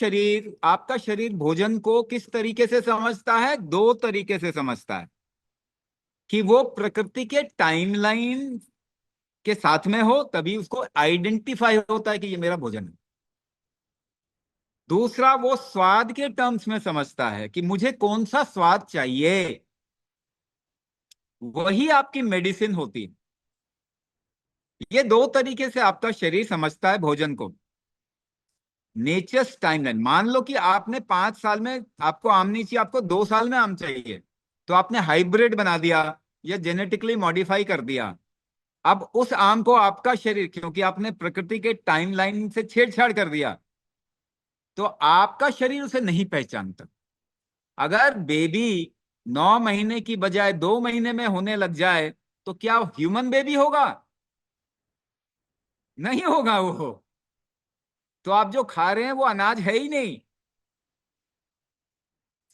आपका शरीर भोजन को किस तरीके से समझता है? दो तरीके से समझता है। कि वो प्रकृति के टाइमलाइन के साथ में हो तभी उसको आइडेंटिफाई होता है कि ये मेरा भोजन है। दूसरा, वो स्वाद के टर्म्स में समझता है कि मुझे कौन सा स्वाद चाहिए। वही आपकी मेडिसिन होती है। ये दो तरीके से आपका शरीर समझता है भोजन को। नेचर्स टाइमलाइन, मान लो कि आपने 5 साल में आपको आम नहीं चाहिए, आपको 2 साल में आम चाहिए, तो आपने हाइब्रिड बना दिया या जेनेटिकली मॉडिफाई कर दिया। अब उस आम को आपका शरीर, क्योंकि आपने प्रकृति के टाइमलाइन से छेड़छाड़ कर दिया, तो आपका शरीर उसे नहीं पहचानता। अगर बेबी 9 महीने की बजाय 2 महीने में होने लग जाए, तो क्या ह्यूमन बेबी होगा? नहीं होगा वो। तो आप जो खा रहे हैं वो अनाज है ही नहीं।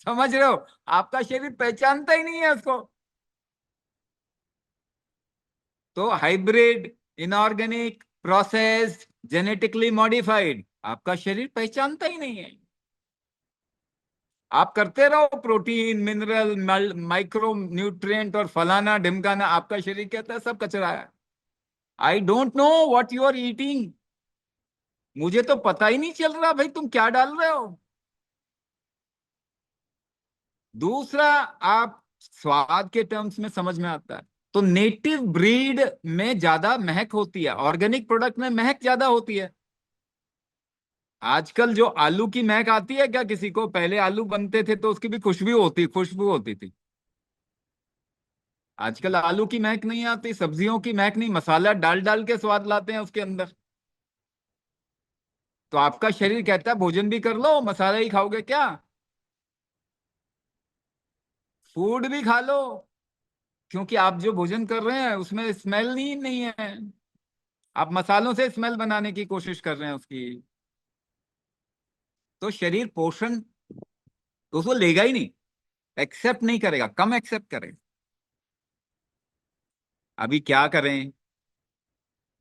समझ रहे हो? आपका शरीर पहचानता ही नहीं है उसको। तो hybrid, inorganic, processed, genetically modified आपका शरीर पहचानता ही नहीं है। आप करते रहो प्रोटीन, मिनरल, माइक्रो न्यूट्रिएंट और फलाना ढिमकाना, आपका शरीर कहता है सब कचरा है। I don't know what you are eating. मुझे तो पता ही नहीं चल रहा भाई तुम क्या डाल रहे हो। दूसरा, आप स्वाद के टर्म्स में समझ में आता है। तो नेटिव ब्रीड में ज्यादा महक होती है, ऑर्गेनिक प्रोडक्ट में महक ज्यादा होती है। आजकल जो आलू की महक आती है क्या किसी को? पहले आलू बनते थे तो उसकी भी खुशबू होती थी। आजकल आलू की महक नहीं आती, सब्जियों की महक नहीं, मसाला डाल डाल के स्वाद लाते हैं उसके अंदर। तो आपका शरीर कहता है भोजन भी कर लो, मसाला ही खाओगे क्या? फूड भी खा लो, क्योंकि आप जो भोजन कर रहे हैं उसमें स्मेल नहीं है। आप मसालों से स्मेल बनाने की कोशिश कर रहे हैं उसकी। तो शरीर पोषण तो उसको लेगा ही नहीं, एक्सेप्ट नहीं करेगा, कम एक्सेप्ट करेगा। अभी क्या करें?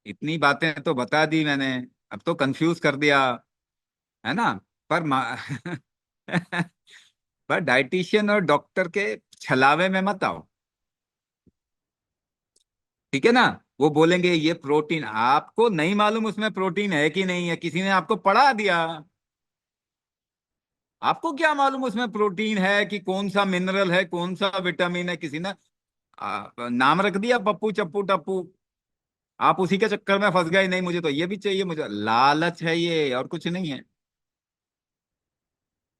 इतनी बातें तो बता दी मैंने, अब तो कंफ्यूज कर दिया, है ना? पर पर डाइटिशियन और डॉक्टर के छलावे में मत आओ। ठीक है ना? वो बोलेंगे ये प्रोटीन, आपको नहीं मालूम उसमें प्रोटीन है कि नहीं है, किसी ने आपको पढ़ा दिया। आपको क्या मालूम उसमें प्रोटीन है कि कौन सा मिनरल है, कौन सा विटामिन है? किसी ने नाम रख दिया पप्पू चप्पू टप्पू। आप उसी के चक्कर में फंस गए, नहीं मुझे तो ये भी चाहिए, मुझे लालच है ये और कुछ नहीं है।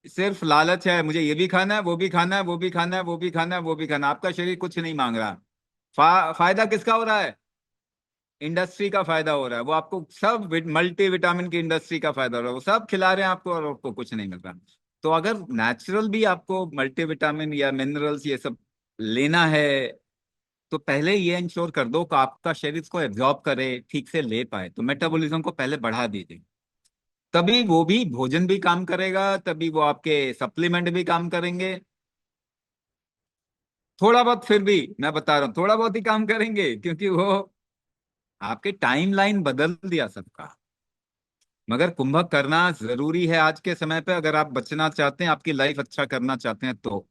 सिर्फ लालच है, मुझे ये भी खाना है, वो भी खाना है, वो भी खाना है, वो भी खाना है, वो भी खाना है। आपका शरीर कुछ नहीं मांग रहा। फायदा किसका हो रहा है? इंडस्ट्री का फायदा हो रहा है। वो आपको सब मल्टी विटामिन की इंडस्ट्री का फायदा हो रहा है, वो सब खिला रहे हैं आपको और आपको कुछ नहीं मिल रहा। तो अगर नेचुरल भी आपको मल्टी विटामिन या मिनरल्स ये सब लेना है, तो पहले ये इंश्योर कर दो कि आपका शरीर इसको एब्जॉर्ब करे, ठीक से ले पाए। तो मेटाबॉलिज्म को पहले बढ़ा दीजिए, तभी वो भी भोजन भी काम करेगा, तभी वो आपके सप्लीमेंट भी काम करेंगे। थोड़ा बहुत फिर भी मैं बता रहा हूँ, थोड़ा बहुत ही काम करेंगे, क्योंकि वो आपके टाइमलाइन बदल दिया सबका। मगर कुंभक करना जरूरी है आज के समय पे, अगर आप बचना चाहते हैं, आपकी लाइफ अच्छा करना चाहते हैं तो।